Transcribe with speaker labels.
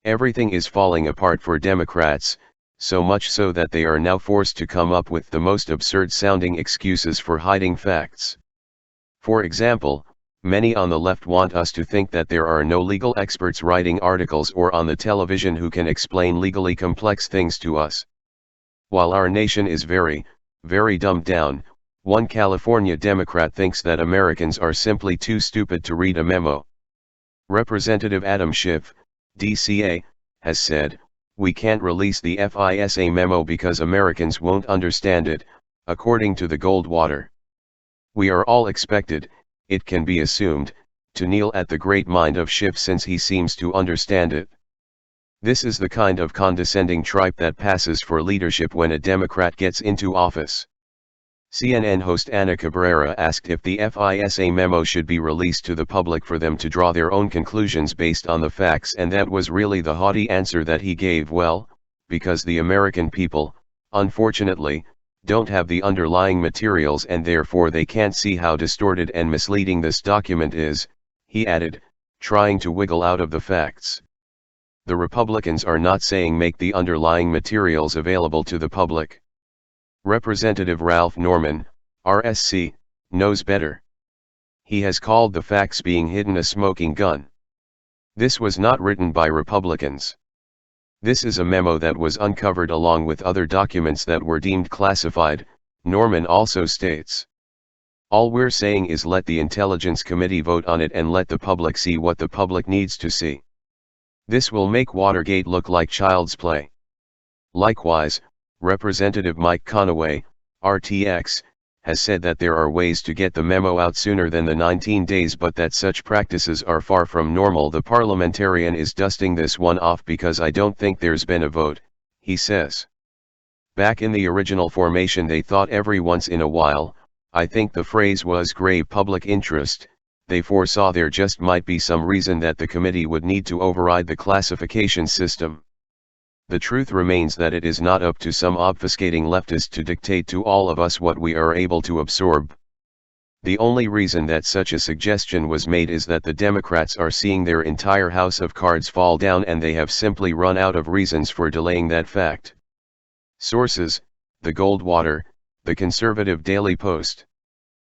Speaker 1: Everything is falling apart for Democrats, so much so that they are now forced to come up with the most absurd-sounding excuses for hiding facts. For example, many on the left want us to think that there are no legal experts writing articles or on the television who can explain legally complex things to us. While our nation is very, very dumbed down, one California Democrat thinks that Americans are simply too stupid to read a memo. Representative Adam Schiff, DCA, has said, "We can't release the FISA memo because Americans won't understand it," according to the Goldwater. "We are all expected, it can be assumed, to kneel at the great mind of Schiff since he seems to understand it." This is the kind of condescending tripe that passes for leadership when a Democrat gets into office. CNN host Ana Cabrera asked if the FISA memo should be released to the public for them to draw their own conclusions based on the facts, and that was really the haughty answer that he gave. Well, because the American people, unfortunately, don't have the underlying materials and therefore they can't see how distorted and misleading this document is, he added, trying to wiggle out of the facts. The Republicans are not saying make the underlying materials available to the public. Representative Ralph Norman, RSC, knows better. He has called the facts being hidden a smoking gun. This was not written by Republicans. This is a memo that was uncovered along with other documents that were deemed classified, Norman also states. All we're saying is let the Intelligence Committee vote on it and let the public see what the public needs to see. This will make Watergate look like child's play. Likewise, Representative Mike Conaway, RTX, has said that there are ways to get the memo out sooner than the 19 days, but that such practices are far from normal. The parliamentarian is dusting this one off because I don't think there's been a vote, he says. Back in the original formation they thought every once in a while, I think the phrase was grave public interest, they foresaw there just might be some reason that the committee would need to override the classification system. The truth remains that it is not up to some obfuscating leftist to dictate to all of us what we are able to absorb. The only reason that such a suggestion was made is that the Democrats are seeing their entire house of cards fall down and they have simply run out of reasons for delaying that fact. Sources: The Goldwater, The Conservative Daily Post.